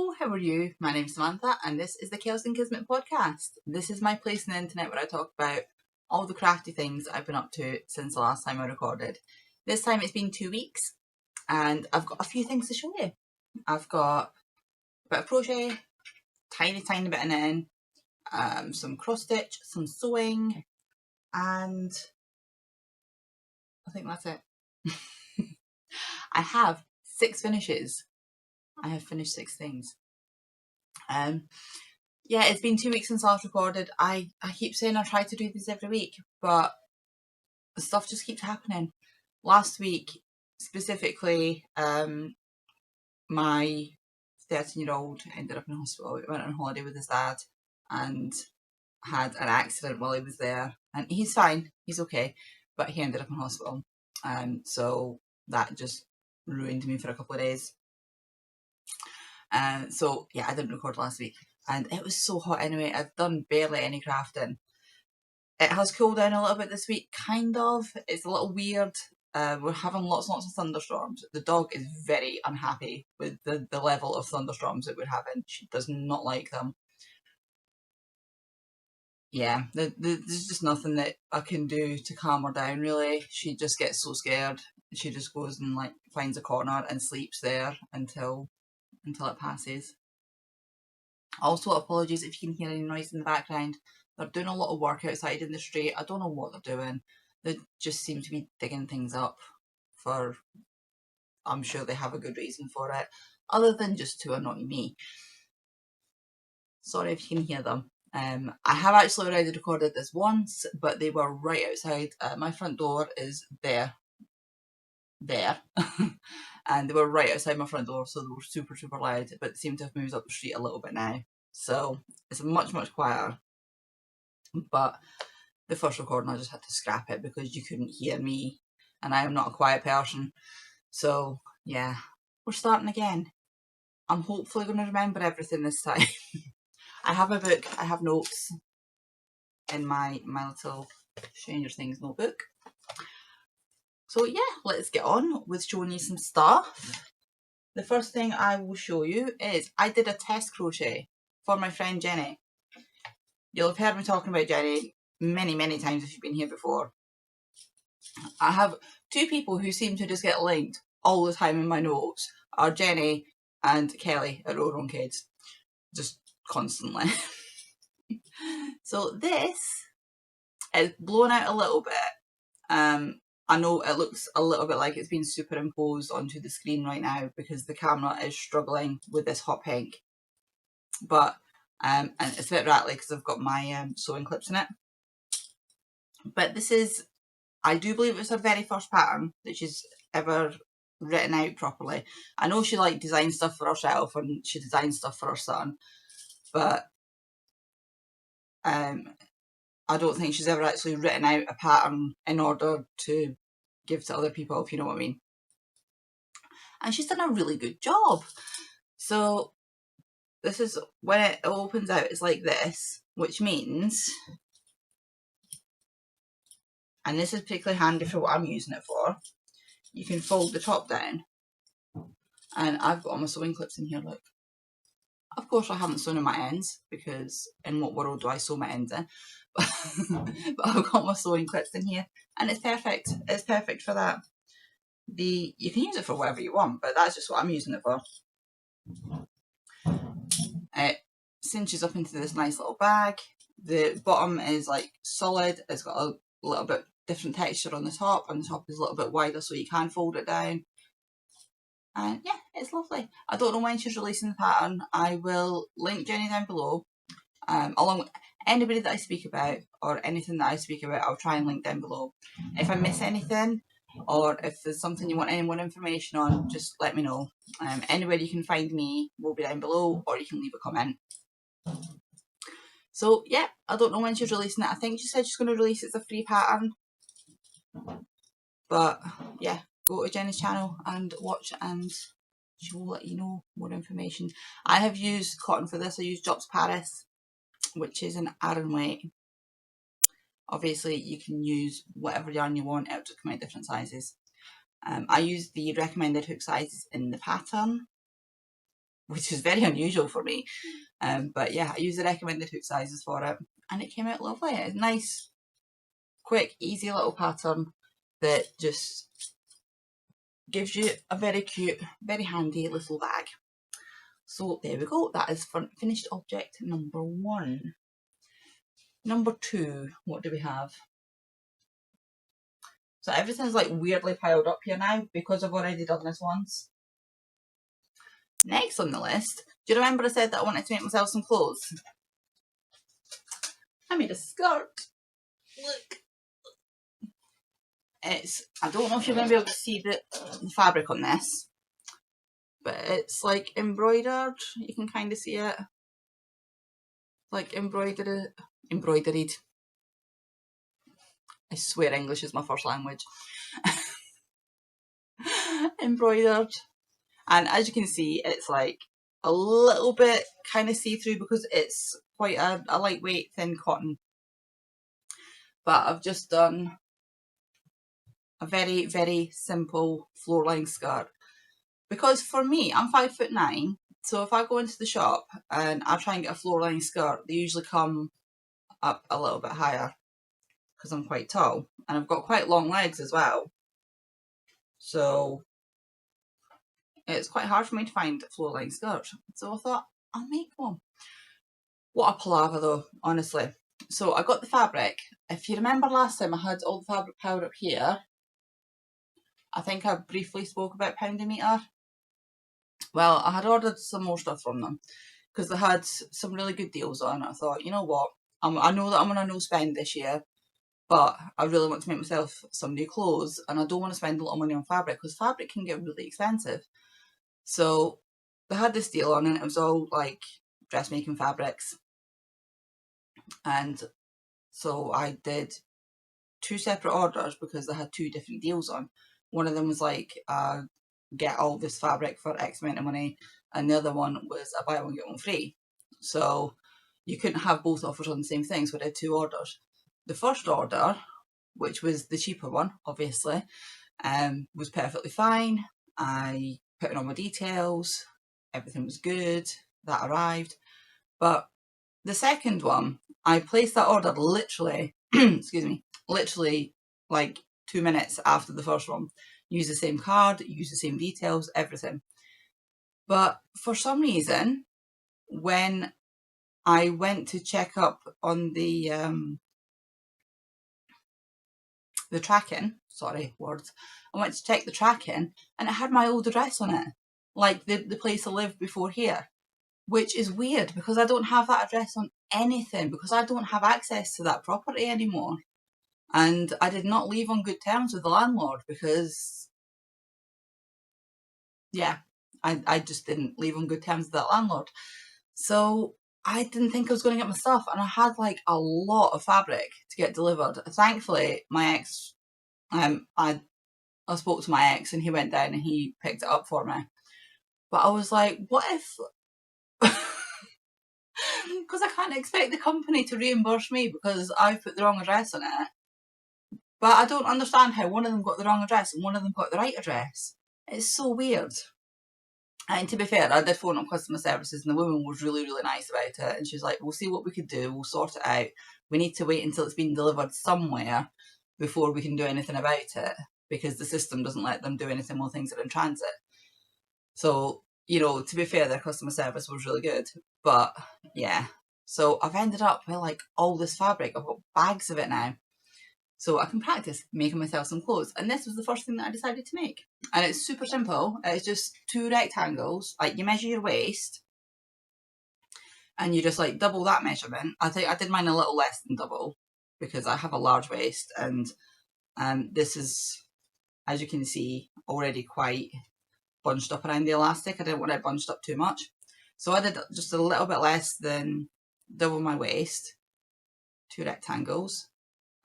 Hello, how are you? My name's Samantha and this is the Khaos Kismet podcast. This is my place on the internet where I talk about all the crafty things I've been up to since the last time I recorded. This time it's been 2 weeks and I've got a few things to show you. I've got a bit of crochet, tiny bit of knitting, some cross stitch, some sewing, and I think that's it. I have 6 finishes. I have finished 6 things. Yeah, it's been 2 weeks since I last recorded. I keep saying I try to do this every week, but stuff just keeps happening. Last week, specifically, my 13-year-old ended up in hospital. He went on holiday with his dad and had an accident while he was there. And he's fine, he's okay, but he ended up in hospital. So that just ruined me for a couple of days. So yeah, I didn't record last week. And it was so hot anyway. I've done barely any crafting. It has cooled down a little bit this week, kind of. It's a little weird. We're having lots of thunderstorms. The dog is very unhappy with the level of thunderstorms that we're having. She does not like them. Yeah, there's just nothing that I can do to calm her down, really. She just gets so scared. She just goes and like finds a corner and sleeps there until it passes. Also, apologies if you can hear any noise in the background. They're doing a lot of work outside in the street. I don't know what they're doing. They just seem to be digging things up for, I'm sure they have a good reason for it, other than just to annoy me. Sorry if you can hear them. I have actually already recorded this once, but they were right outside. My front door is there. And they were right outside my front door, so they were super loud, but they seem to have moved up the street a little bit now. So it's much quieter. But the first recording I just had to scrap it because you couldn't hear me and I am not a quiet person. So yeah, we're starting again. I'm hopefully going to remember everything this time. I have a book, I have notes in my little Stranger Things notebook. So yeah, let's get on with showing you some stuff. The first thing I will show you is I did a test crochet for my friend Jenny. You'll have heard me talking about Jenny many times if you've been here before. I have 2 people who seem to just get linked all the time in my notes are Jenny and Kelly at Row Own Kids. Just constantly. So this is blown out a little bit. I know it looks a little bit like it's been superimposed onto the screen right now because the camera is struggling with this hot pink. But, and it's a bit rattly because I've got my sewing clips in it. But this is, I do believe it's her very first pattern that she's ever written out properly. I know she like designs stuff for herself and she designs stuff for her son, but I don't think she's ever actually written out a pattern in order to give to other people, if you know what I mean. And she's done a really good job. So this is, when it opens out, it's like this, which means, and this is particularly handy for what I'm using it for, you can fold the top down. And I've got all my sewing clips in here, look. Of course I haven't sewn in my ends, because in what world do I sew my ends in? But I've got my sewing clips in here, and it's perfect. It's perfect for that. You can use it for whatever you want, but that's just what I'm using it for. It cinches up into this nice little bag. The bottom is like solid. It's got a little bit different texture on the top, and the top is a little bit wider so you can fold it down. And yeah, it's lovely. I don't know when she's releasing the pattern. I will link Jenny down below, along with anybody that I speak about or anything that I speak about. I'll try and link down below. If I miss anything, or if there's something you want any more information on, just let me know. Anywhere you can find me will be down below, or you can leave a comment. So yeah, I don't know when she's releasing it. I think she said she's going to release it as a free pattern. But yeah, go to Jenny's channel and watch, and she will let you know more information. I have used cotton for this. I used Drops Paris, which is an Aran weight. Obviously you can use whatever yarn you want, it'll just come out different sizes. I use the recommended hook sizes in the pattern. which is very unusual for me. But yeah, I used the recommended hook sizes for it, and it came out lovely. It's nice, quick, easy little pattern that just gives you a very cute, very handy little bag. So there we go. That is finished object number 1. Number 2, what do we have? So everything's like weirdly piled up here now because I've already done this once. Next on the list, do you remember I said that I wanted to make myself some clothes? I made a skirt. Look. I don't know if you're going to be able to see the fabric on this, but it's like embroidered. You can kind of see it. Like embroidered. I swear English is my first language. Embroidered. And as you can see, it's like a little bit kind of see-through because it's quite a lightweight, thin cotton. But I've just done a very, very simple floor-line skirt. Because for me, I'm 5'9", so if I go into the shop and I try and get a floor-line skirt, they usually come up a little bit higher because I'm quite tall. And I've got quite long legs as well. So it's quite hard for me to find a floor-line skirt. So I thought, I'll make one. What a palaver though, honestly. So I got the fabric. If you remember last time I had all the fabric piled up here, I think I briefly spoke about pound a metre. Well, I had ordered some more stuff from them because they had some really good deals on. I thought, you know what, I know that I'm on a no spend this year, but I really want to make myself some new clothes and I don't want to spend a lot of money on fabric because fabric can get really expensive. So they had this deal on and it was all like dressmaking fabrics. And so I did 2 separate orders because they had 2 different deals on. One of them was like, get all this fabric for X amount of money, and the other one was a buy one get one free. So you couldn't have both offers on the same thing, so I did 2 orders. The first order, which was the cheaper one, obviously, was perfectly fine. I put in all my details, everything was good, that arrived. But the second one, I placed that order literally, excuse me, literally like 2 minutes after the first one. Use the same card, use the same details, everything. But for some reason, when I went to check up on the tracking, sorry, words. I went to check the tracking and it had my old address on it. Like the place I lived before here. Which is weird because I don't have that address on anything because I don't have access to that property anymore. And I did not leave on good terms with the landlord because, yeah, I just didn't leave on good terms with that landlord. So I didn't think I was going to get my stuff and I had like a lot of fabric to get delivered. Thankfully, my ex, I spoke to my ex and he went down and he picked it up for me. But I was like, what if... Because I can't expect the company to reimburse me because I've put the wrong address on it. But I don't understand how one of them got the wrong address and one of them got the right address. It's so weird. And to be fair, I did phone up customer services and the woman was really, really nice about it. And she was like, we'll see what we could do. We'll sort it out. We need to wait until it's been delivered somewhere before we can do anything about it because the system doesn't let them do anything while things are in transit. So, you know, to be fair, their customer service was really good. But yeah, so I've ended up with like all this fabric. I've got bags of it now. So I can practice making myself some clothes. And this was the first thing that I decided to make. And it's super simple. It's just 2 rectangles. Like you measure your waist and you just like double that measurement. I think I did mine a little less than double because I have a large waist. And this is, as you can see, already quite bunched up around the elastic. I didn't want it bunched up too much. So I did just a little bit less than double my waist. 2 rectangles.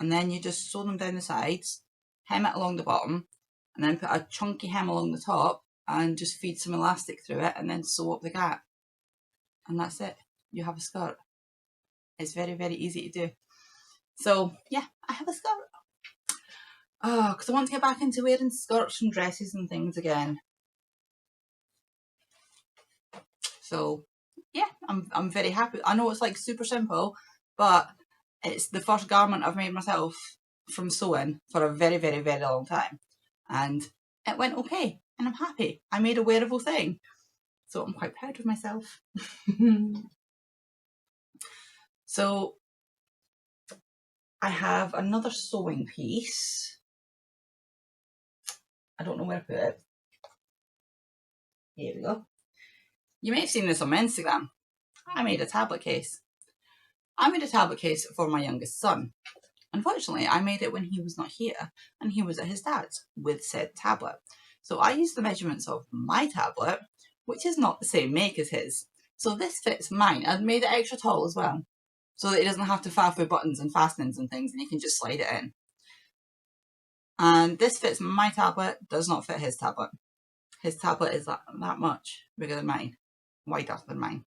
And then you just sew them down the sides, hem it along the bottom, and then put a chunky hem along the top and just feed some elastic through it and then sew up the gap. And that's it. You have a skirt. It's very, very easy to do. So yeah, I have a skirt. Oh, because I want to get back into wearing skirts and dresses and things again. So yeah, I'm very happy. I know it's like super simple, but it's the first garment I've made myself from sewing for a very, very, very long time. And it went okay, and I'm happy. I made a wearable thing. So I'm quite proud of myself. So I have another sewing piece. I don't know where to put it. Here we go. You may have seen this on my Instagram. I made a tablet case. I made a tablet case for my youngest son. Unfortunately, I made it when he was not here and he was at his dad's with said tablet. So I used the measurements of my tablet, which is not the same make as his. So this fits mine. I've made it extra tall as well, so that he doesn't have to faff with buttons and fastenings and things, and he can just slide it in. And this fits my tablet, does not fit his tablet. His tablet is that much bigger than mine, wider than mine.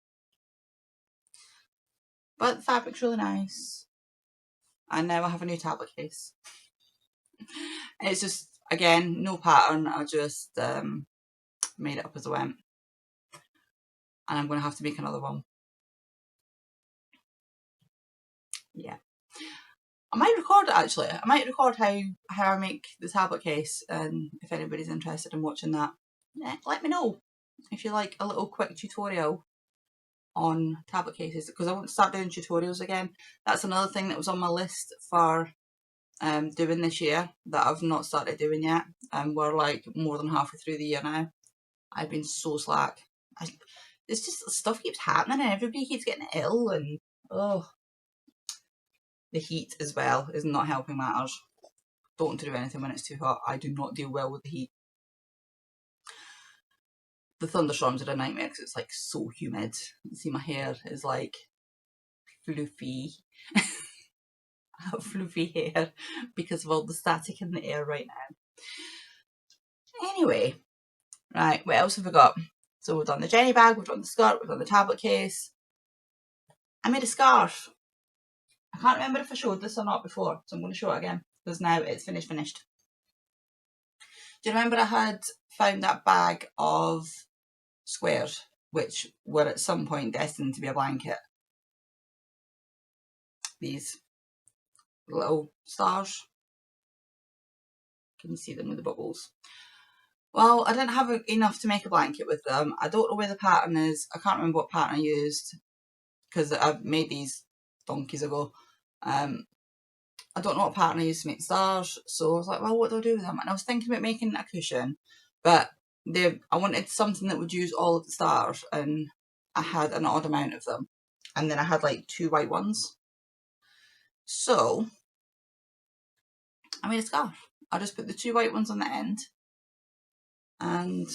But the fabric's really nice. And now I have a new tablet case. It's just, again, no pattern. I just made it up as I went. And I'm going to have to make another one. Yeah. I might record it actually. I might record how I make the tablet case, and if anybody's interested in watching that, yeah, let me know if you like a little quick tutorial on tablet cases, because I want to start doing tutorials again. That's another thing that was on my list for doing this year that I've not started doing yet, and we're like more than halfway through the year now. I've been so slack. It's just stuff keeps happening and everybody keeps getting ill, and the heat as well is not helping matters. Don't do anything when it's too hot. I do not deal well with the heat. The thunderstorms are a nightmare because it's like so humid. You see my hair is like fluffy. I have fluffy hair because of all the static in the air right now. Anyway, right, what else have we got? So we've done the Jenny bag, we've done the skirt, we've done the tablet case. I made a scarf. I can't remember if I showed this or not before, so I'm going to show it again because now it's finished. Do you remember I had found that bag of squares which were at some point destined to be a blanket? These little stars. Can you see them with the bubbles? Well, I didn't have enough to make a blanket with them. I don't know where the pattern is. I can't remember what pattern I used because I made these donkeys ago. I don't know what pattern I used to make stars, so I was like, well, what do I do with them? And I was thinking about making a cushion, but I wanted something that would use all of the stars, and I had an odd amount of them. And then I had like 2 white ones. So I made a scarf. I just put the 2 white ones on the end and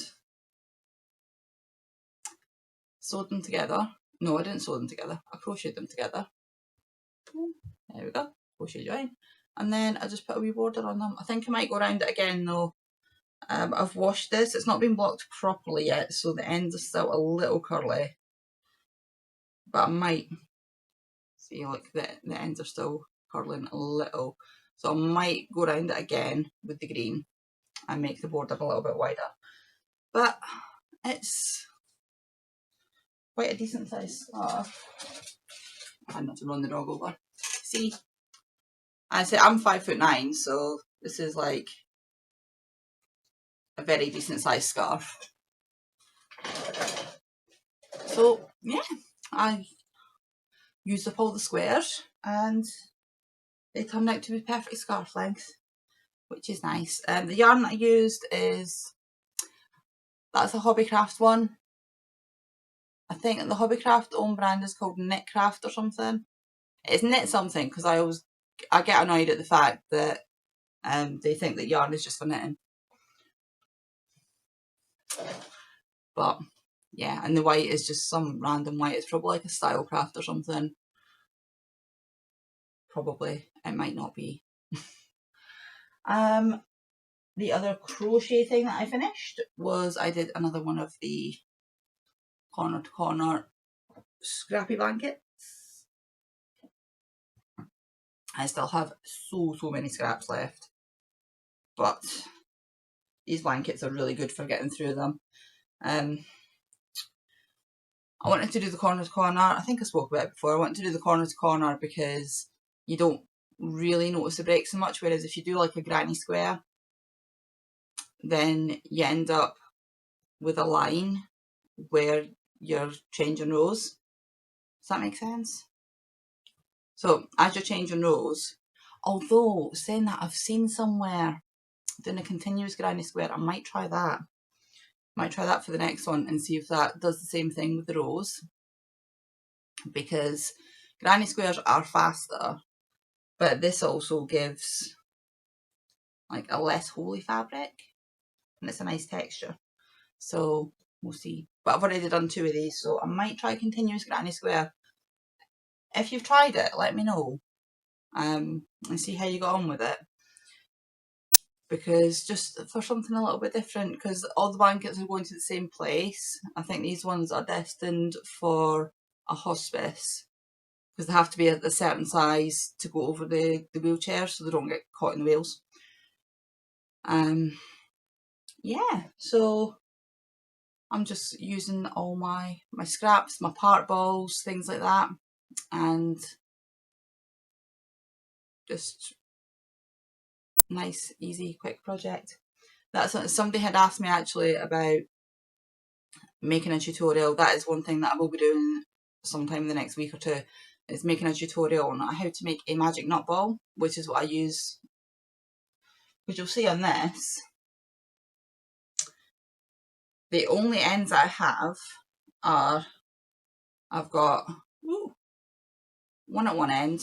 sewed them together. No, I didn't sew them together. I crocheted them together. There we go. Crochet join. And then I just put a wee border on them. I think I might go around it again though. I've washed this. It's not been blocked properly yet, so the ends are still a little curly. But I might see, like the ends are still curling a little. So I might go around it again with the green and make the border a little bit wider. But it's quite a decent sized scarf. I had not to run the dog over. See, I say I'm 5'9", so this is like a very decent sized scarf. So yeah, I used up all the squares and they turned out to be perfect scarf length, which is nice. The yarn that I used that's a Hobbycraft one. I think the Hobbycraft own brand is called Knitcraft or something. It's knit something because I get annoyed at the fact that they think that yarn is just for knitting. But yeah, and the white is just some random white. It's probably like a Stylecraft or something. Probably. It might not be. The other crochet thing that I finished was I did another one of the corner to corner scrappy blankets. I still have so many scraps left, but these blankets are really good for getting through them. I wanted to do the corner to corner. I think I spoke about it before. I wanted to do the corner to corner because you don't really notice the break so much, whereas if you do like a granny square, then you end up with a line where you're changing rows. Does that make sense? So as you're changing rows, although saying that, I've seen somewhere doing a continuous granny square. I might try that. Might try that for the next one and see if that does the same thing with the rows, because granny squares are faster, but this also gives like a less holy fabric and it's a nice texture. So we'll see. But I've already done 2 of these, so I might try continuous granny square. If you've tried it, let me know and see how you got on with it. Because just for something a little bit different, because all the blankets are going to the same place. I think these ones are destined for a hospice because they have to be a certain size to go over the wheelchair so they don't get caught in the wheels. Yeah, so I'm just using all my scraps, my part balls, things like that, and just nice, easy, quick project. That's what somebody had asked me actually about making a tutorial. That is one thing that I will be doing sometime in the next week or 2, is making a tutorial on how to make a magic knot ball, which is what I use, which you'll see on this. The only ends I have are, I've got one at one end,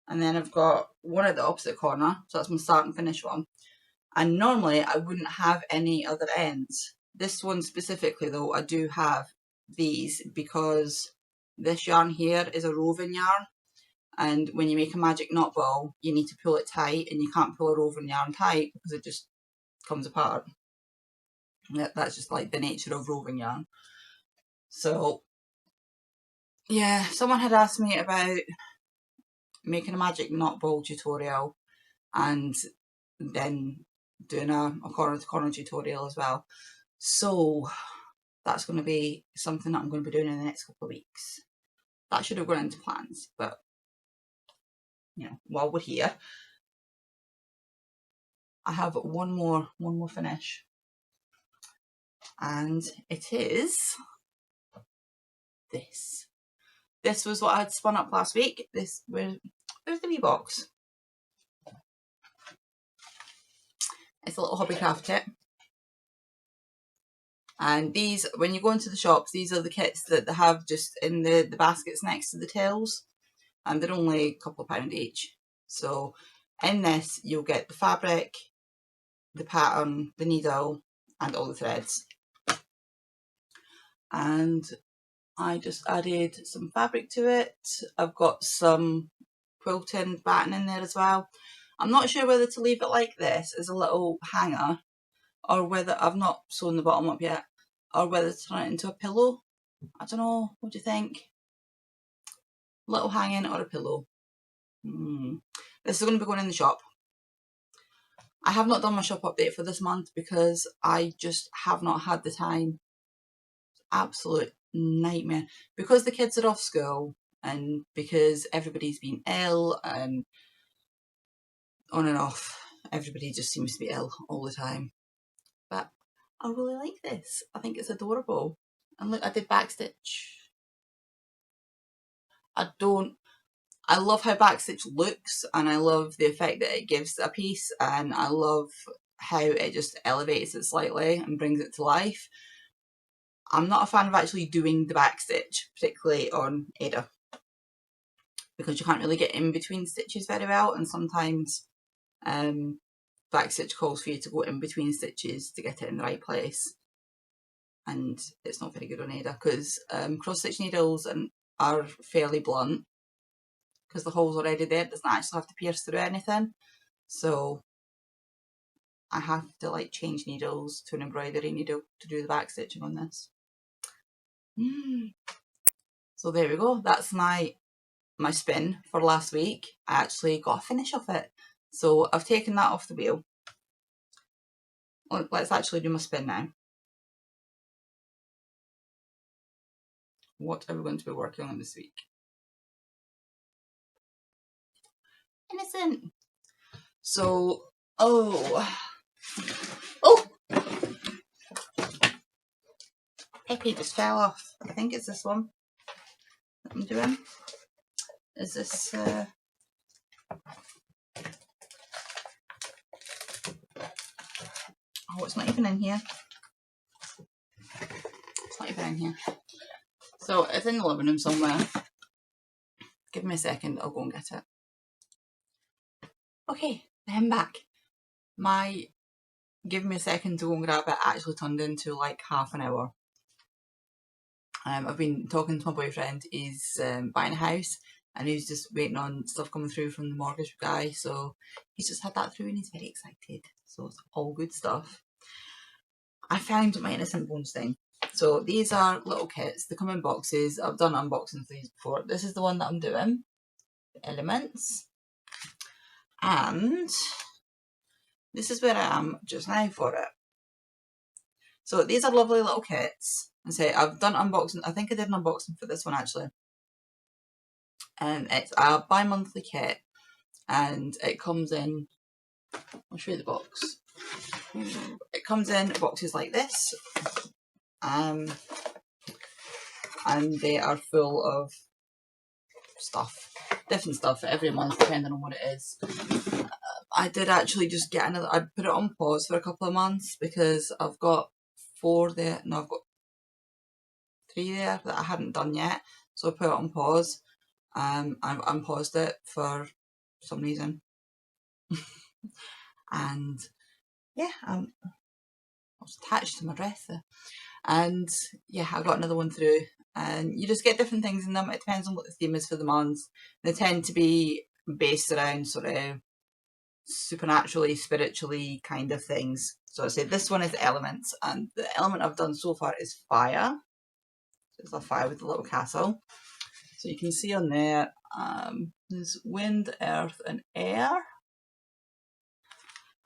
and then I've got one at the opposite corner, so that's my start and finish one. And normally I wouldn't have any other ends. This one specifically though, I do have these because this yarn here is a roving yarn, and when you make a magic knot ball you need to pull it tight, and you can't pull a roving yarn tight because it just comes apart. That's just like the nature of roving yarn. So yeah, someone had asked me about making a magic knot ball tutorial and then doing a corner to corner tutorial as well. So that's going to be something that I'm going to be doing in the next couple of weeks. That should have gone into plans, but you know, while we're here, I have one more finish, and it is this. This was what I had spun up last week. This, where's the wee box? It's a little Hobbycraft kit. And these, when you go into the shops, these are the kits that they have just in the baskets next to the tails, and they're only a couple of £2 each. So in this you'll get the fabric, the pattern, the needle, and all the threads. And I just added some fabric to it. I've got some quilting batting in there as well. I'm not sure whether to leave it like this as a little hanger, or whether, I've not sewn the bottom up yet, or whether to turn it into a pillow. I don't know, what do you think? Little hanging or a pillow? This is going to be going in the shop. I have not done my shop update for this month because I just have not had the time. Absolute nightmare. Because the kids are off school and because everybody's been ill and on and off, everybody just seems to be ill all the time. But I really like this. I think it's adorable. And look, I did backstitch. I love how backstitch looks, and I love the effect that it gives a piece, and I love how it just elevates it slightly and brings it to life. I'm not a fan of actually doing the backstitch, particularly on Ada, because you can't really get in between stitches very well, and sometimes backstitch calls for you to go in between stitches to get it in the right place, and it's not very good on Ada because cross stitch needles are fairly blunt because the hole's already there. It doesn't actually have to pierce through anything, so I have to like change needles to an embroidery needle to do the backstitching on this. So there we go, that's my spin for last week. I actually got a finish of it, so I've taken that off the wheel. Let's actually do my spin now. what are we going to be working on this week? Innocent. So, oh, Peppy just fell off. I think it's this one that I'm doing. Is this, oh, it's not even in here. It's not even in here. So it's in the living room somewhere. Give me a second, I'll go and get it. Okay, I'm back. My give me a second to go and grab it actually turned into like half an hour. I've been talking to my boyfriend. He's buying a house and he's just waiting on stuff coming through from the mortgage guy. So he's just had that through and he's very excited. So it's all good stuff. I found my Innocent Bones thing. So these are little kits. They come in boxes. I've done unboxings of these before. This is the one that I'm doing. The Elements. And this is where I am just now for it. So these are lovely little kits. And say I've done unboxing. I think I did an unboxing for this one actually. And it's a bi-monthly kit, and it comes in. I'll show you the box. It comes in boxes like this, and they are full of stuff, different stuff every month depending on what it is. I did actually just get another. I put it on pause for a couple of months because I've got 4 there. No, I've got 3 there that I hadn't done yet, so I put it on pause. I unpaused it for some reason, and yeah, I was attached to my dresser, and yeah, I got another one through. And you just get different things in them. It depends on what the theme is for the month. They tend to be based around sort of supernaturally, spiritually kind of things. So I say this one is Elements, and the element I've done so far is fire. It's a fire with a little castle. So you can see on there, there's wind, earth and air.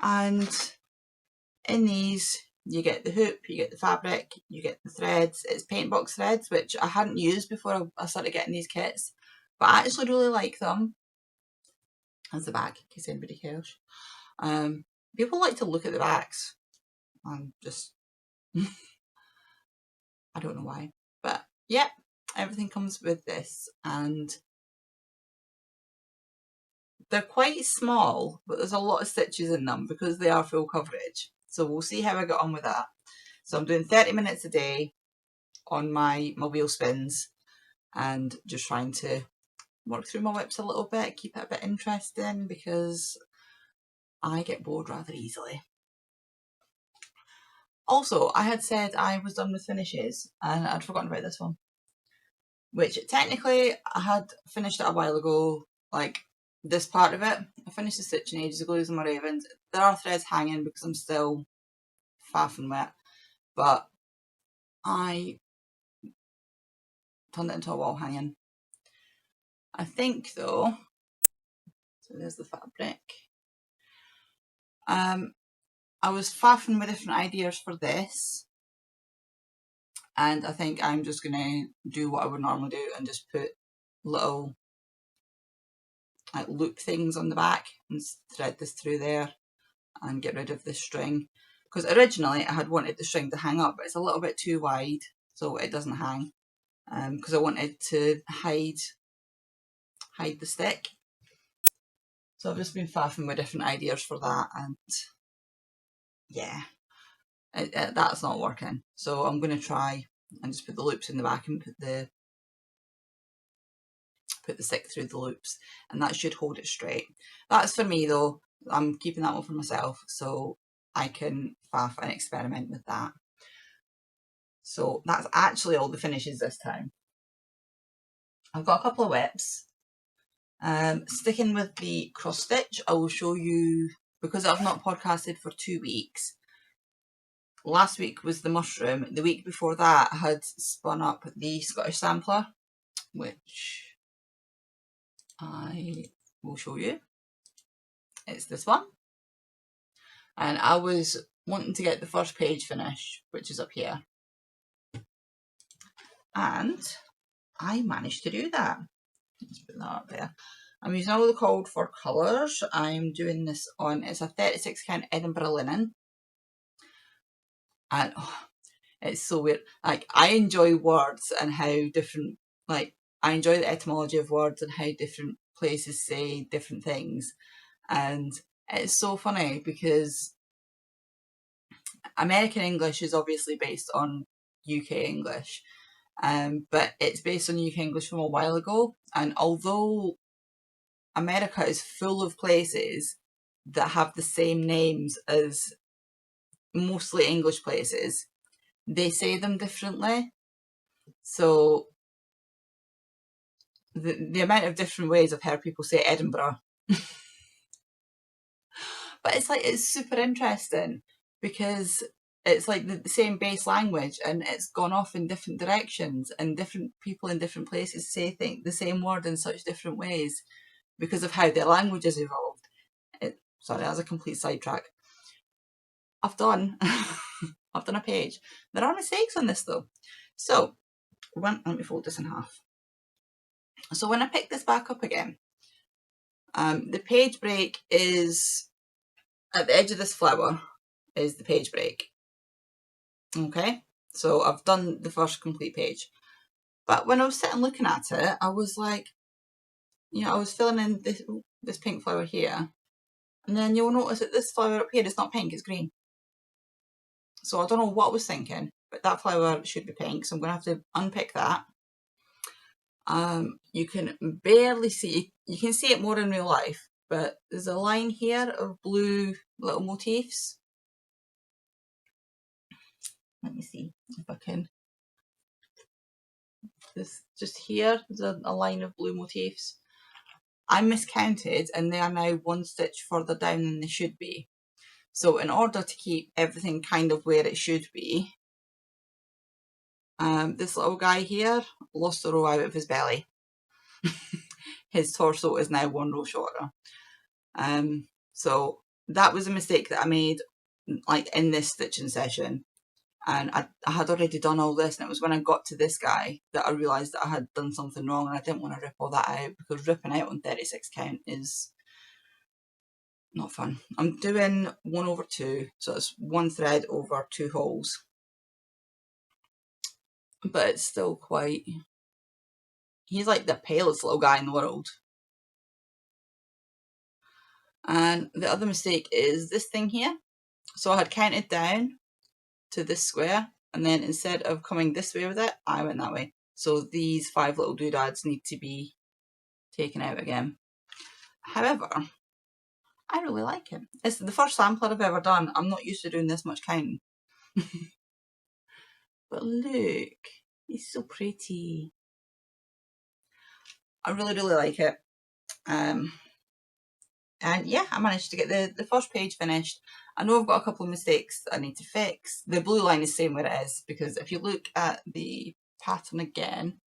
And in these, you get the hoop, you get the fabric, you get the threads. It's paint box threads, which I hadn't used before I started getting these kits, but I actually really like them. That's the back, in case anybody cares. People like to look at the backs, and just I don't know why, but yeah, everything comes with this, and they're quite small, but there's a lot of stitches in them because they are full coverage. So we'll see how I get on with that. So I'm doing 30 minutes a day on my wheel spins and just trying to work through my whips a little bit, keep it a bit interesting because I get bored rather easily. Also, I had said I was done with finishes and I'd forgotten about this one, which technically I had finished it a while ago, like this part of it. I finished the stitching ages ago using my ravens. There are threads hanging because I'm still faffing with it, but I turned it into a wall hanging. I think though, so there's the fabric. I was faffing with different ideas for this, and I think I'm just going to do what I would normally do and just put little like loop things on the back and thread this through there and get rid of this string, because originally I had wanted the string to hang up, but it's a little bit too wide so it doesn't hang, because I wanted to hide the stick. So I've just been faffing with different ideas for that, and yeah, that's not working. So I'm going to try and just put the loops in the back and put the stick through the loops, and that should hold it straight. That's for me though. I'm keeping that one for myself so I can faff and experiment with that. So that's actually all the finishes this time. I've got a couple of whips. Sticking with the cross stitch, I will show you, because I've not podcasted for 2 weeks. Last week was the mushroom. The week before that I had spun up the Scottish sampler, which I will show you. It's this one. And I was wanting to get the first page finished, which is up here. And I managed to do that. Let's put that up there. I'm using all the code for colours. I'm doing this on, it's a 36 count Edinburgh linen. And oh, it's so weird. Like, I enjoy words and how different, like, I enjoy the etymology of words and how different places say different things. And it's so funny because American English is obviously based on UK English, but it's based on UK English from a while ago. And although America is full of places that have the same names as mostly English places, they say them differently. So the amount of different ways I've heard people say Edinburgh. But it's like, it's super interesting because it's like the same base language and it's gone off in different directions, and different people in different places say the same word in such different ways because of how their language has evolved. Sorry, that was a complete sidetrack. I've done a page. There are mistakes on this though. So let me fold this in half. So when I pick this back up again, the page break is at the edge of this flower is the page break. Okay, so I've done the first complete page. But when I was sitting looking at it, I was like, you know, I was filling in this pink flower here. And then you'll notice that this flower up here is not pink, it's green. So I don't know what I was thinking, but that flower should be pink. So I'm going to have to unpick that. You can barely see, you can see it more in real life, but there's a line here of blue little motifs. Let me see if I can. This just here, there's a line of blue motifs. I miscounted and they are now one stitch further down than they should be. So in order to keep everything kind of where it should be, this little guy here lost a row out of his belly. His torso is now one row shorter. So that was a mistake that I made, like in this stitching session. And I had already done all this, and it was when I got to this guy that I realised that I had done something wrong, and I didn't want to rip all that out because ripping out on 36 count is not fun. I'm doing 1/2, so it's one thread over 2 holes. But it's still quite... He's like the palest little guy in the world. And the other mistake is this thing here. So I had counted down to this square, and then instead of coming this way with it, I went that way. So these 5 little doodads need to be taken out again. However, I really like it. It's the first sampler I've ever done. I'm not used to doing this much counting. But look, it's so pretty. I really, really like it. And yeah, I managed to get the first page finished. I know I've got a couple of mistakes that I need to fix. The blue line is staying where it is, because if you look at the pattern again,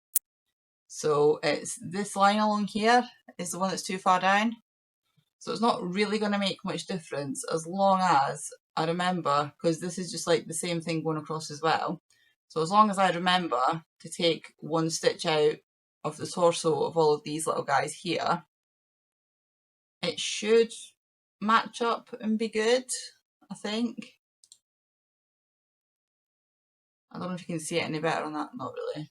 so it's this line along here is the one that's too far down. So it's not really going to make much difference as long as I remember, because this is just like the same thing going across as well. So as long as I remember to take one stitch out of the torso of all of these little guys here, it should match up and be good, I think. I don't know if you can see it any better on that. Not really.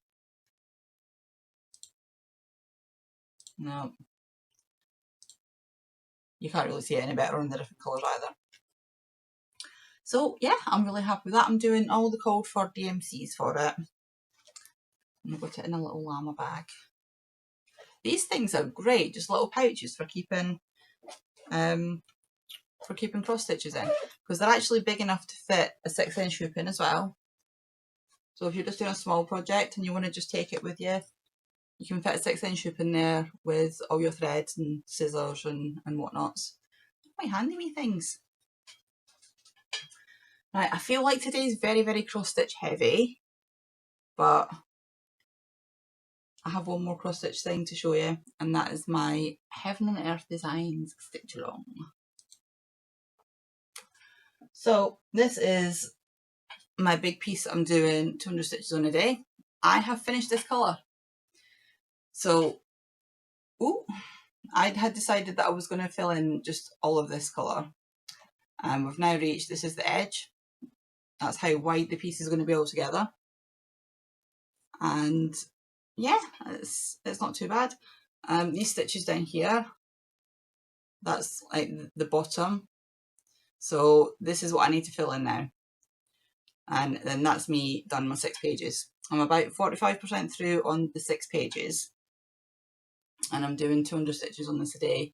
No. You can't really see it any better on the different colours either. So yeah, I'm really happy with that. I'm doing all the code for DMCs for it. I'm going to put it in a little llama bag. These things are great, just little pouches for keeping cross stitches in, because they're actually big enough to fit a 6-inch hoop in as well. So if you're just doing a small project and you want to just take it with you, you can fit a 6-inch hoop in there with all your threads and scissors and whatnots. Quite handy wee things. Right, I feel like today's very, very cross stitch heavy, but I have one more cross stitch thing to show you, and that is my Heaven and Earth Designs stitch along. So this is my big piece that I'm doing 200 stitches on a day. I have finished this colour. So, I had decided that I was going to fill in just all of this colour. And we've now reached, this is the edge. That's how wide the piece is going to be altogether. And yeah, it's not too bad. These stitches down here, that's like the bottom. So this is what I need to fill in now. And then that's me done my 6 pages. I'm about 45% through on the 6 pages. And I'm doing 200 stitches on this a day,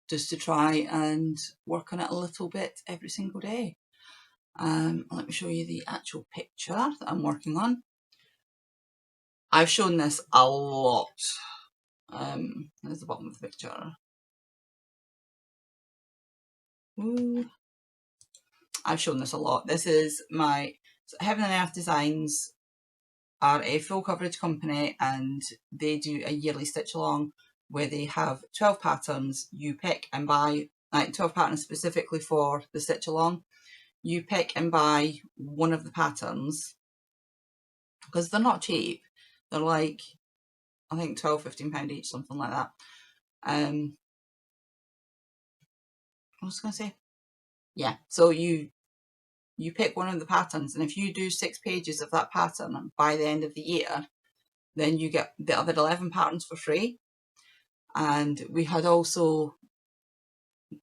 just to try and work on it a little bit every single day. Let me show you the actual picture that I'm working on. I've shown this a lot. There's the bottom of the picture. Ooh. I've shown this a lot. This is my Heaven and Earth Designs are a full coverage company, and they do a yearly stitch along where they have 12 patterns. You pick and buy, like 12 patterns specifically for the stitch along. You pick and buy one of the patterns, because they're not cheap. They're like, I think £12–15 each, something like that. I was going to say, yeah, so you pick one of the patterns, and if you do 6 pages of that pattern by the end of the year, then you get the other 11 patterns for free. And we had also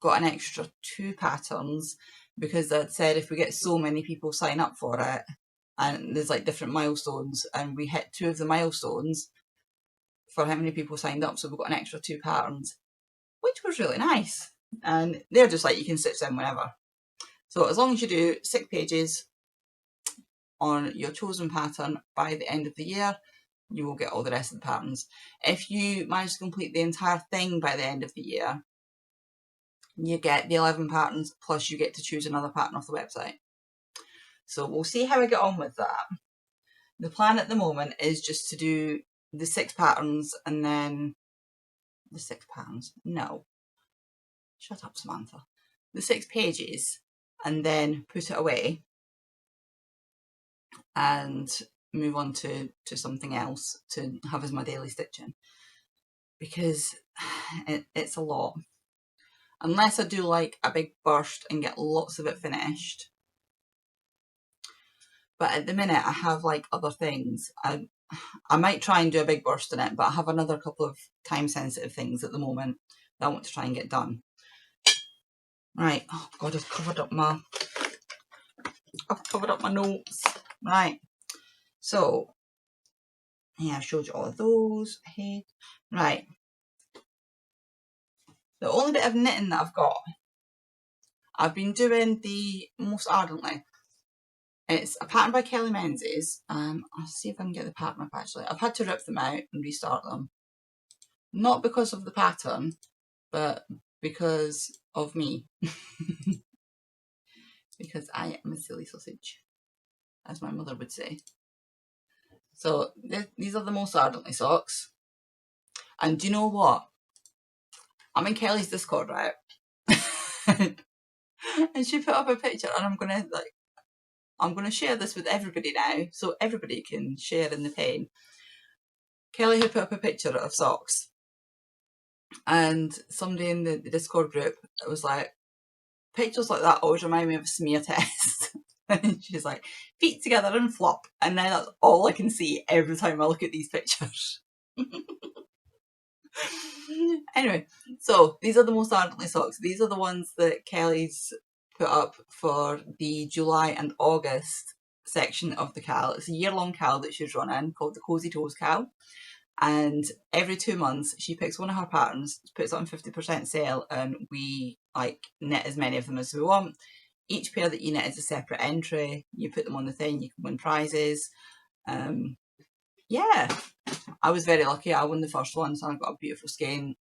got an extra 2 patterns, because they'd said if we get so many people sign up for it, and there's like different milestones, and we hit 2 of the milestones for how many people signed up, so we've got an extra 2 patterns, which was really nice. And they're just like, you can stitch them whenever. So as long as you do 6 pages on your chosen pattern by the end of the year, you will get all the rest of the patterns. If you manage to complete the entire thing by the end of the year, you get the 11 patterns, plus you get to choose another pattern off the website. So we'll see how I get on with that. The plan at the moment is just to do the 6 patterns, and then the 6 patterns, no, shut up Samantha, the 6 pages, and then put it away and move on to something else to have as my daily stitching, because it's a lot. Unless I do like a big burst and get lots of it finished. But at the minute I have like other things. I might try and do a big burst in it, but I have another couple of time sensitive things at the moment that I want to try and get done. Right, oh god, I've covered up my notes. Right, so yeah, I showed you all of those ahead. Right, the only bit of knitting that I've got, I've been doing the Most Ardently. It's a pattern by Kelly Menzies. I'll see if I can get the pattern up actually. I've had to rip them out and restart them. Not because of the pattern, but because of me. Because I am a silly sausage, as my mother would say. So these are the Most Ardently socks. And do you know what? I'm in Kelly's Discord, right? And she put up a picture, and I'm gonna share this with everybody now, so everybody can share in the pain. Kelly had put up a picture of socks, and somebody in the Discord group was like, pictures like that always remind me of a smear test. And she's like, feet together and flop. And now that's all I can see every time I look at these pictures. Anyway, so these are the Most Ardently socks. These are the ones that Kelly's put up for the July and August section of the Cal. It's a year-long Cal that she's running called the Cozy Toes Cal. And every 2 months she picks one of her patterns, puts it on 50% sale, and we like knit as many of them as we want. Each pair that you knit is a separate entry. You put them on the thing, you can win prizes. Yeah, I was very lucky. I won the first one, so I got a beautiful skein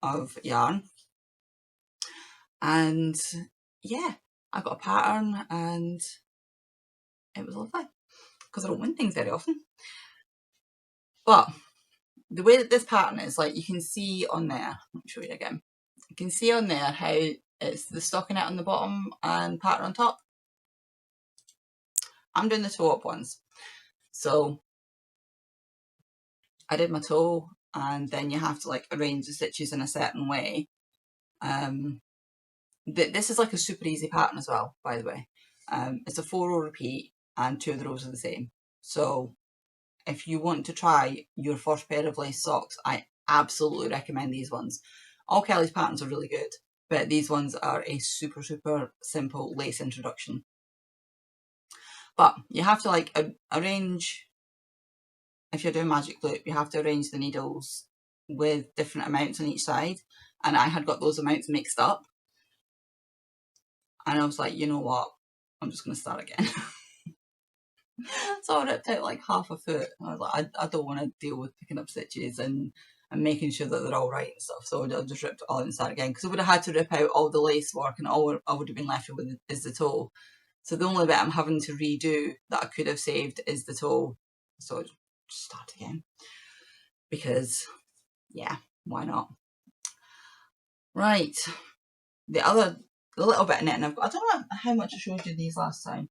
of yarn. And yeah, I got a pattern, and it was lovely, because I don't win things very often. But the way that this pattern is, like, you can see on there, let me show you again. You can see on there how it's the stockinette on the bottom and pattern on top. I'm doing the toe up ones. So I did my toe and then you have to like arrange the stitches in a certain way. This is like a super easy pattern as well, by the way. It's a 4-row repeat and 2 of the rows are the same. So if you want to try your first pair of lace socks, I absolutely recommend these ones. All Kelly's patterns are really good, but these ones are a super, super simple lace introduction. But you have to like arrange, if you're doing magic loop, you have to arrange the needles with different amounts on each side. And I had got those amounts mixed up. And I was like, you know what? I'm just going to start again. So I ripped out like half a foot. I was like, I don't want to deal with picking up stitches and making sure that they're all right and stuff. So I just ripped it all out and started again, because I would have had to rip out all the lace work, and all I would have been left with is the toe. So the only bit I'm having to redo that I could have saved is the toe. So I just start again, because yeah, why not? Right, the little bit of knitting I've got. I don't know how much I showed you these last time.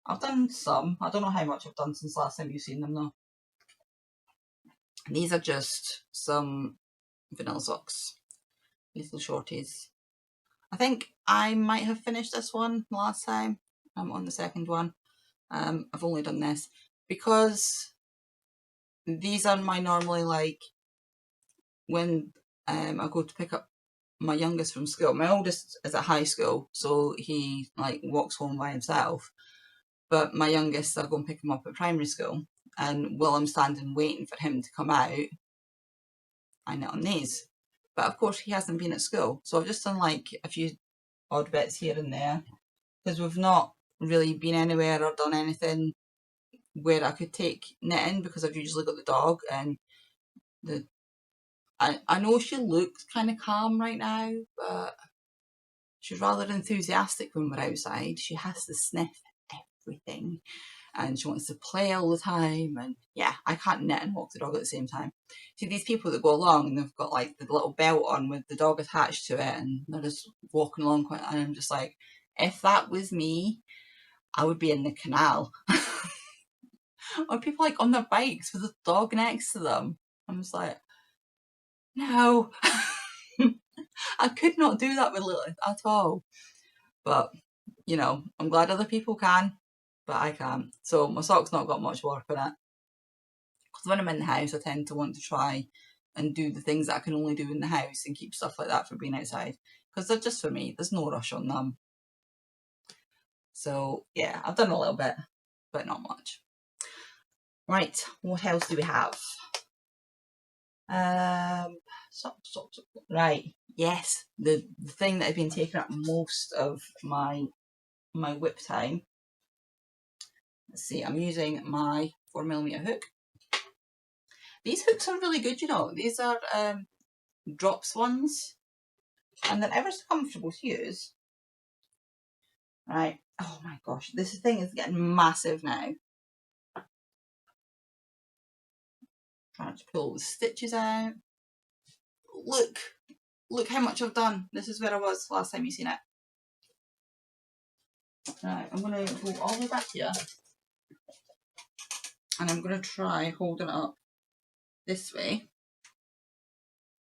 I've done some. I don't know how much I've done since last time you've seen them though. These are just some vanilla socks, little shorties. I think I might have finished this one last time. I'm on the second one. I've only done this because these are my normally, like, when I go to pick up my youngest from school. My oldest is at high school, so he like walks home by himself. But my youngest, I'll go and pick him up at primary school, and while I'm standing waiting for him to come out, I knit on these. But of course he hasn't been at school, so I've just done like a few odd bits here and there, because we've not really been anywhere or done anything where I could take knitting, because I've usually got the dog, and I know she looks kind of calm right now, but she's rather enthusiastic when we're outside. She has to sniff everything, and she wants to play all the time, and yeah, I can't knit and walk the dog at the same time. See, these people that go along and they've got like the little belt on with the dog attached to it, and they're just walking along quite, and I'm just like, if that was me, I would be in the canal. Or people like on their bikes with a dog next to them. I'm just like, no. I could not do that with Lilith at all. But, you know, I'm glad other people can, but I can't. So my sock's not got much work on it. Because when I'm in the house, I tend to want to try and do the things that I can only do in the house and keep stuff like that for being outside. Because they're just for me. There's no rush on them. So, yeah, I've done a little bit, but not much. Right, what else do we have? Right, yes, the thing that has been taking up most of my whip time. Let's see, I'm using my 4mm hook. These hooks are really good, you know. These are drops ones, and they're ever so comfortable to use. Right, oh my gosh, this thing is getting massive now. Trying to pull the stitches out. Look how much I've done. This is where I was last time you seen it. Right, I'm going to go all the way back here, and I'm going to try holding it up this way.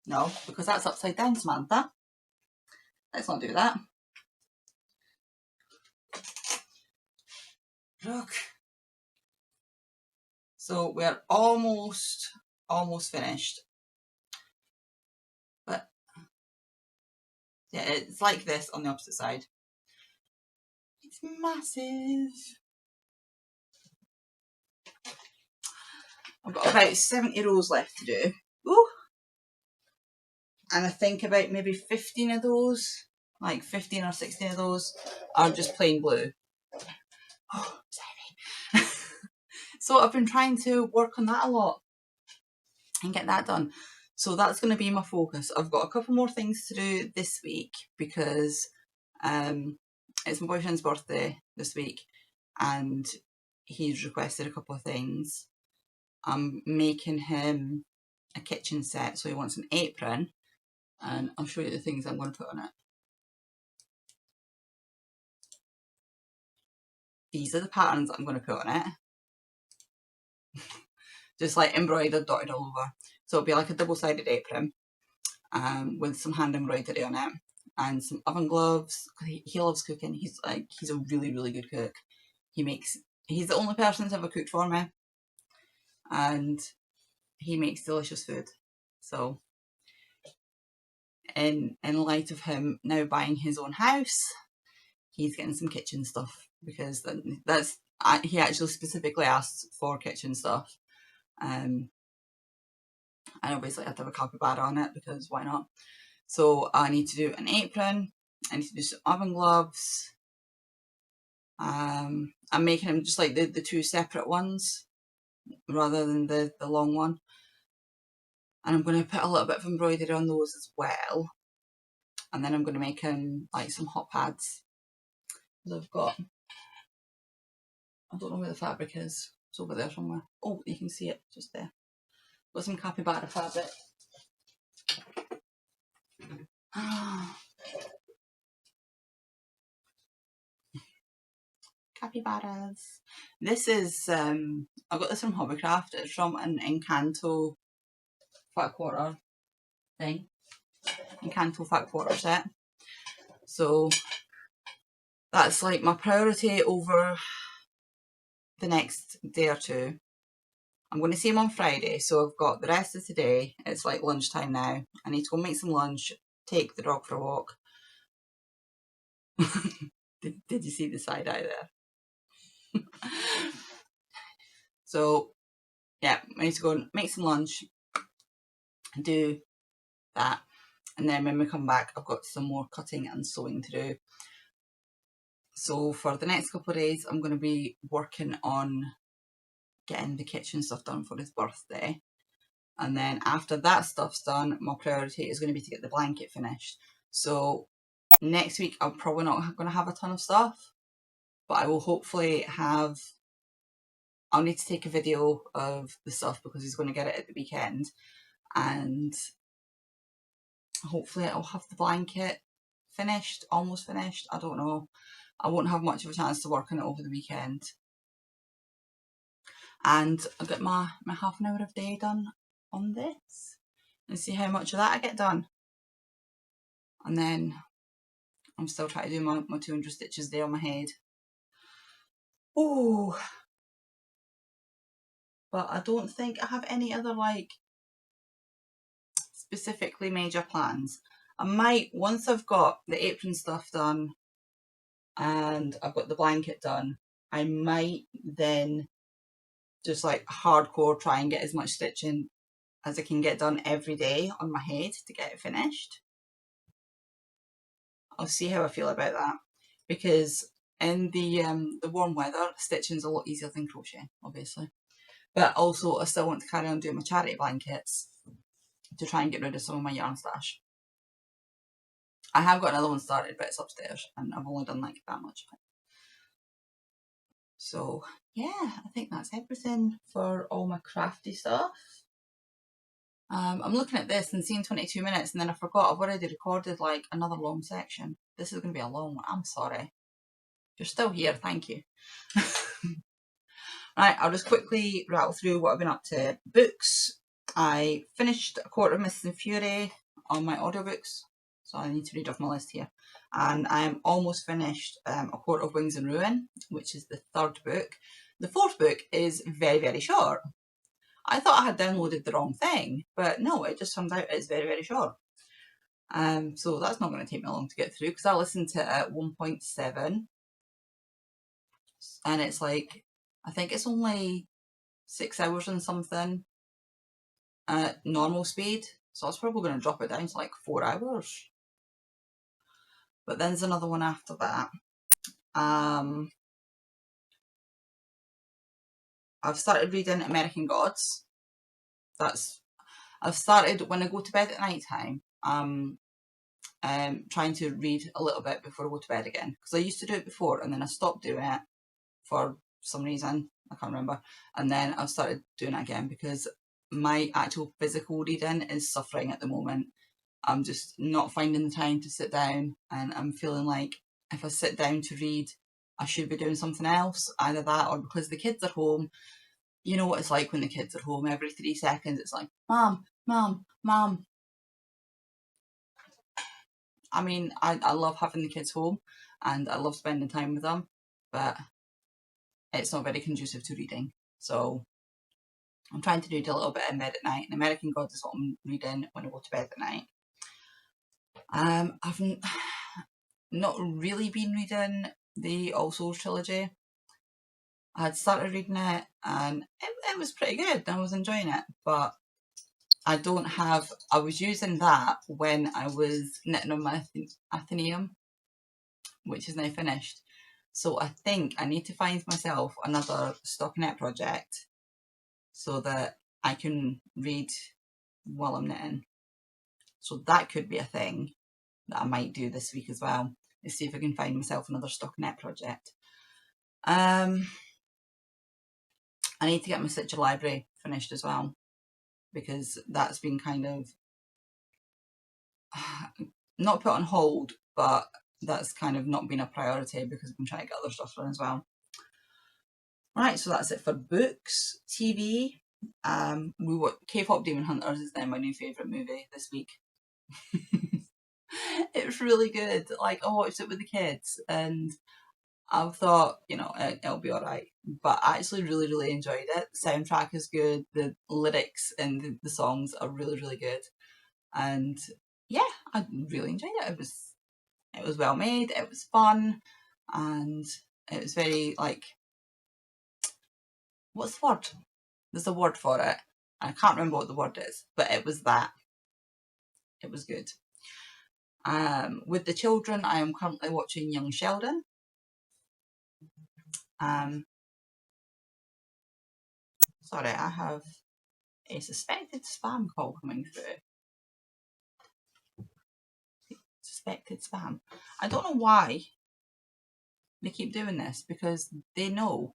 No, because that's upside down, Samantha. Let's not do that. Look. So we're almost finished. But yeah, it's like this on the opposite side. It's massive. I've got about 70 rows left to do. Ooh. And I think about maybe 15 of those, like 15 or 16 of those, are just plain blue. Oh, sorry. So I've been trying to work on that a lot and get that done. So that's going to be my focus. I've got a couple more things to do this week, because it's my boyfriend's birthday this week, and he's requested a couple of things. I'm making him a kitchen set, so he wants an apron, and I'll show you the things I'm going to put on it. These are the patterns I'm going to put on it. Just like embroidered, dotted all over. So it'll be like a double-sided apron with some hand embroidery on it and some oven gloves. He loves cooking. He's a really, really good cook. He's the only person that's ever cooked for me, and he makes delicious food. So in light of him now buying his own house, he's getting some kitchen stuff, because he actually specifically asked for kitchen stuff. And obviously I have to have a capybara on it, because why not? So I need to do an apron, I need to do some oven gloves. I'm making them just like the two separate ones rather than the long one. And I'm going to put a little bit of embroidery on those as well. And then I'm going to make them like some hot pads. I've got, I don't know where the fabric is. It's over there somewhere. Oh, you can see it just there. Got some capybara fabric. Capybaras. This is, I got this from Hobbycraft. It's from an Encanto fat quarter thing. Encanto fat quarter set. So that's like my priority over the next day or two. I'm going to see him on Friday, so I've got the rest of today. It's like lunchtime now. I need to go make some lunch, take the dog for a walk. Did you see the side eye there? So yeah, I need to go and make some lunch, do that, and then when we come back I've got some more cutting and sewing to do. So for the next couple of days I'm going to be working on getting the kitchen stuff done for his birthday, and then after that stuff's done, my priority is going to be to get the blanket finished. So next week I'm probably not going to have a ton of stuff, but I will hopefully have, I'll need to take a video of the stuff because he's going to get it at the weekend, and hopefully I'll have the blanket finished, almost finished, I don't know. I won't have much of a chance to work on it over the weekend. And I'll get my half an hour of day done on this and see how much of that I get done. And then I'm still trying to do my 200 stitches there on my head. Oh, but I don't think I have any other like specifically major plans. I might, once I've got the apron stuff done and I've got the blanket done, I might then just like hardcore try and get as much stitching as I can get done every day on my head to get it finished. I'll see how I feel about that, because in the warm weather, stitching's a lot easier than crochet, obviously. But also I still want to carry on doing my charity blankets to try and get rid of some of my yarn stash. I have got another one started, but it's upstairs and I've only done like that much of it. So yeah, I think that's everything for all my crafty stuff. I'm looking at this and seeing 22 minutes, and then I forgot I've already recorded like another long section. This is going to be a long one. I'm sorry. If you're still here, thank you. Right, I'll just quickly rattle through what I've been up to. Books. I finished A Court of Mist and Fury on my audiobooks, so I need to read off my list here. And I am almost finished A Court of Wings and Ruin, which is the third book. The fourth book is very, very short. I thought I had downloaded the wrong thing, but no, it just turns out it's very, very short. So that's not going to take me long to get through, because I listened to it at 1.7, and it's like, I think it's only 6 hours and something at normal speed, so I was probably going to drop it down to like 4 hours. But then there's another one after that. I've started reading American Gods. I've started when I go to bed at night time. Trying to read a little bit before I go to bed again, because I used to do it before and then I stopped doing it for some reason, I can't remember, and then I've started doing it again because my actual physical reading is suffering at the moment. I'm just not finding the time to sit down, and I'm feeling like if I sit down to read I should be doing something else, either that or because the kids are home. You know what it's like when the kids are home, every 3 seconds it's like, Mom, Mom. I mean, I love having the kids home and I love spending time with them, but it's not very conducive to reading. So I'm trying to do a little bit in bed at night. And American Gods is what I'm reading when I go to bed at night. I've not really been reading the All Souls trilogy. I had started reading it and it was pretty good. I was enjoying it, but I was using that when I was knitting on my Athenaeum, which is now finished. So I think I need to find myself another stockinette project so that I can read while I'm knitting. So that could be a thing that I might do this week as well, is see if I can find myself another stockinette project. I need to get my Stitcher library finished as well, because that's been kind of not put on hold, but that's kind of not been a priority because I've been trying to get other stuff done as well. Right, so that's it for books. TV, K-pop Demon Hunters is now my new favourite movie this week. It was really good. Like, I watched it with the kids and I thought, you know, it'll be alright. But I actually really, really enjoyed it. The soundtrack is good. The lyrics and the songs are really, really good. And yeah, I really enjoyed it. It was well made, it was fun, and it was very, like, what's the word? There's a word for it. I can't remember what the word is, but it was that. It was good. With the children, I am currently watching Young Sheldon. Sorry, I have a suspected spam call coming through. Suspected spam. I don't know why they keep doing this, because they know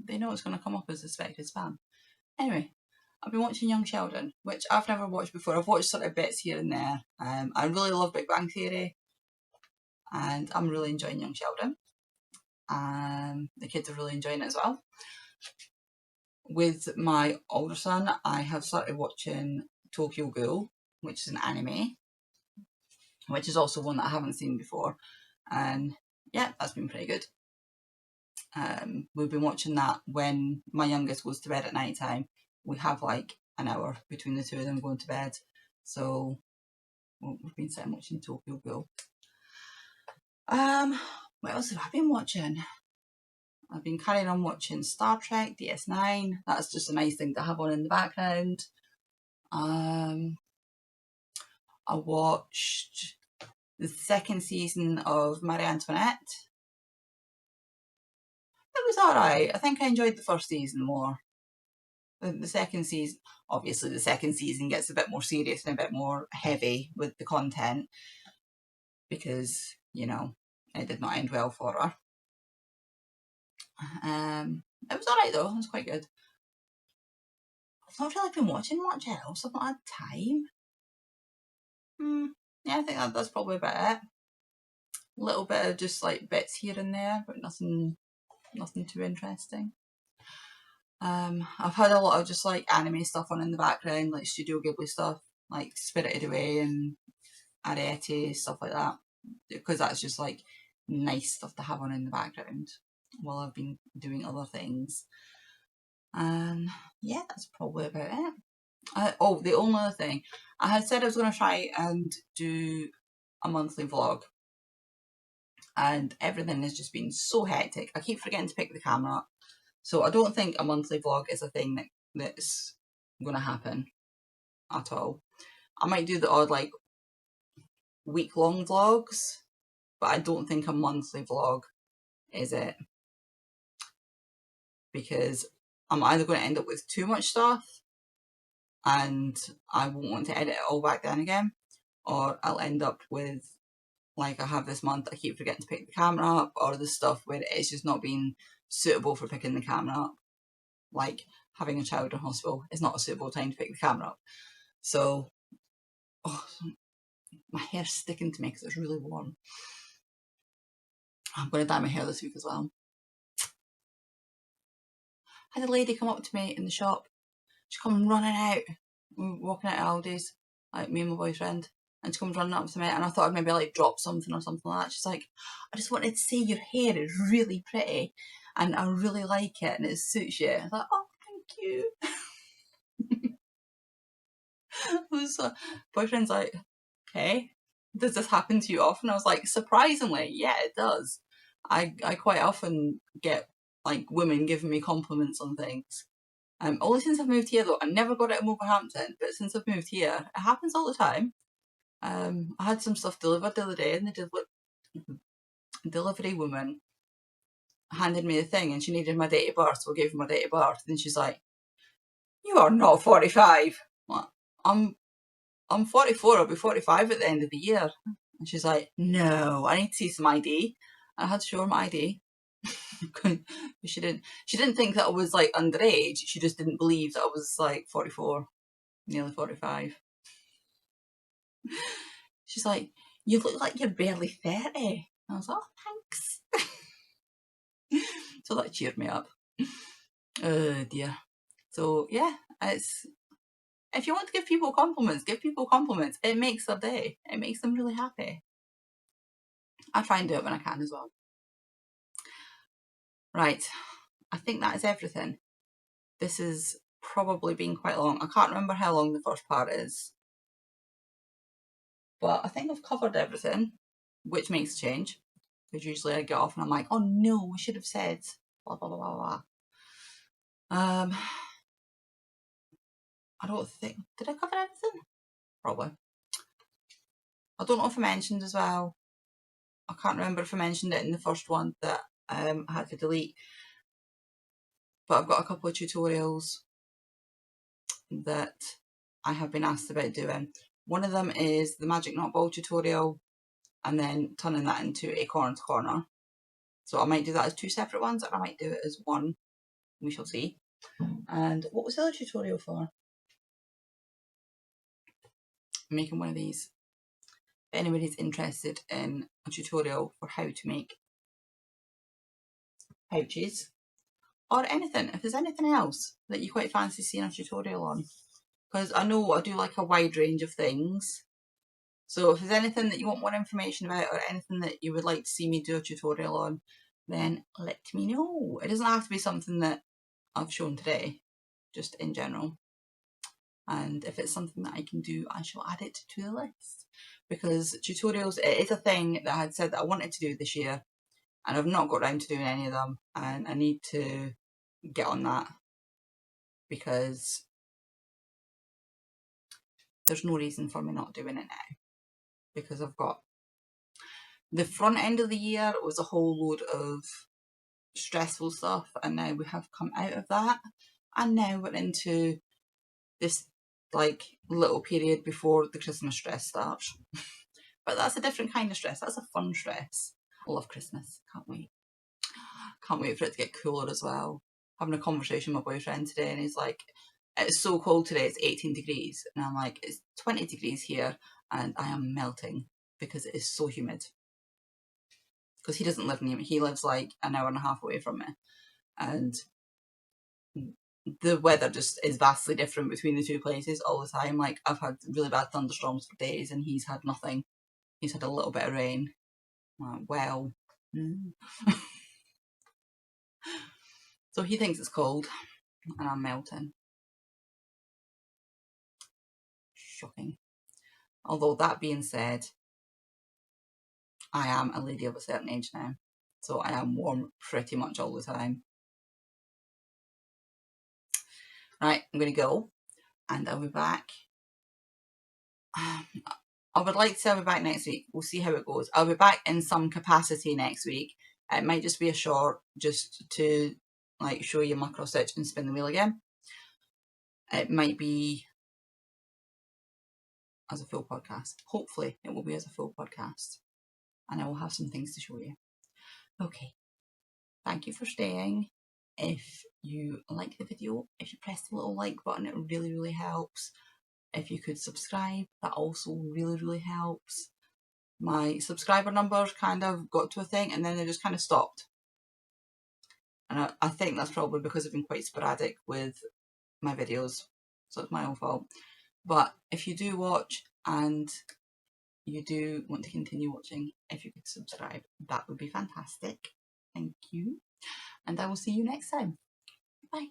it's going to come up as suspected spam. Anyway, I've been watching Young Sheldon, which I've never watched before. I've watched sort of bits here and there. I really love Big Bang Theory, and I'm really enjoying Young Sheldon. The kids are really enjoying it as well. With my older son, I have started watching Tokyo Ghoul, which is an anime, which is also one that I haven't seen before. And yeah, that's been pretty good. We've been watching that when my youngest goes to bed at night time. We have like an hour between the two of them going to bed. So we've been sitting watching Tokyo Ghoul. What else have I been watching? I've been carrying on watching Star Trek DS9. That's just a nice thing to have on in the background. I watched the second season of Marie Antoinette. It was alright. I think I enjoyed the first season more. The second season, obviously the second season gets a bit more serious and a bit more heavy with the content, because, you know, it did not end well for her. It was alright though, it was quite good. I've not really been watching much else, I've not had time. Yeah, I think that's probably about it. A little bit of just like bits here and there, but nothing too interesting. I've had a lot of just like anime stuff on in the background, like Studio Ghibli stuff, like Spirited Away and Ardently, stuff like that, because that's just like nice stuff to have on in the background while I've been doing other things. And yeah, that's probably about it. The only other thing, I had said I was going to try and do a monthly vlog, and everything has just been so hectic. I keep forgetting to pick the camera up, so I don't think a monthly vlog is a thing that's going to happen at all. I might do the odd like week-long vlogs, but I don't think a monthly vlog is it, because I'm either going to end up with too much stuff and I won't want to edit it all back then again, or I'll end up with, like I have this month, I keep forgetting to pick the camera up, or the stuff where it's just not being suitable for picking the camera up. Like having a child in hospital is not a suitable time to pick the camera up. So, my hair's sticking to me because it's really warm. I'm going to dye my hair this week as well. I had a lady come up to me in the shop She comes running out. We were walking out of Aldi's, like me and my boyfriend, and she comes running up to me, and I thought I'd maybe like drop something or something like that. She's like, I just wanted to say your hair is really pretty and I really like it and it suits you. I was like, oh, thank you. Boyfriend's like, okay, does this happen to you often? I was like, surprisingly, yeah, it does. I quite often get like women giving me compliments on things. Only since I've moved here though. I never got it in Wolverhampton, but since I've moved here, it happens all the time. I had some stuff delivered the other day, and the delivery woman handed me a thing, and she needed my date of birth, so I gave her my date of birth. And she's like, "You are not 45." Well, I'm 44. I'll be 45 at the end of the year. And she's like, "No, I need to see some ID." I had to show her my ID. she didn't think that I was like underage. She just didn't believe that I was like 44, nearly 45. She's like, "You look like you're barely 30. I was like, oh, thanks. So that cheered me up. Oh dear. So yeah, it's, if you want to give people compliments, give people compliments. It makes their day. It makes them really happy. I try and do it when I can as well. Right, I think that is everything. This has probably been quite long. I can't remember how long the first part is, but I think I've covered everything, which makes a change, because usually I get off and I'm like, oh no, we should have said blah blah blah blah blah. I don't think, did I cover everything? Probably. I don't know if I mentioned as well, I can't remember if I mentioned it in the first one that I had to delete, but I've got a couple of tutorials that I have been asked about doing. One of them is the magic knot ball tutorial, and then turning that into a corner to corner. So I might do that as two separate ones, or I might do it as one. We shall see. And what was the other tutorial for? I'm making one of these. If anybody's interested in a tutorial for how to make pouches, or anything, if there's anything else that you quite fancy seeing a tutorial on, because I know I do like a wide range of things. So if there's anything that you want more information about, or anything that you would like to see me do a tutorial on, then let me know. It doesn't have to be something that I've shown today, just in general. And if it's something that I can do, I shall add it to the list. Because tutorials, it is a thing that I had said that I wanted to do this year, and I've not got around to doing any of them, and I need to get on that, because there's no reason for me not doing it now, because I've got the front end of the year was a whole load of stressful stuff, and now we have come out of that, and now we're into this like little period before the Christmas stress starts. But that's a different kind of stress. That's a fun stress. I love Christmas. Can't wait. Can't wait for it to get cooler as well. Having a conversation with my boyfriend today, and he's like, it's so cold today, it's 18 degrees. And I'm like, it's 20 degrees here and I am melting because it is so humid. Because he doesn't live near me. He lives like an hour and a half away from me. And the weather just is vastly different between the two places all the time. Like, I've had really bad thunderstorms for days and he's had nothing. He's had a little bit of rain. Like, well. So he thinks it's cold and I'm melting. Shocking. Although that being said, I am a lady of a certain age now. So I am warm pretty much all the time. Right, I'm going to go and I'll be back. I would like to say I'll be back next week. We'll see how it goes. I'll be back in some capacity next week. It might just be a short, just to like show you my cross stitch and spin the wheel again. It might be as a full podcast. Hopefully it will be as a full podcast. And I will have some things to show you. Okay. Thank you for staying. If you like the video, if you press the little like button, it really, really helps. If you could subscribe, that also really, really helps. My subscriber numbers kind of got to a thing and then they just kind of stopped. And I think that's probably because I've been quite sporadic with my videos. so it's my own fault. But if you do watch and you do want to continue watching, if you could subscribe, that would be fantastic. Thank you. And I will see you next time. Bye.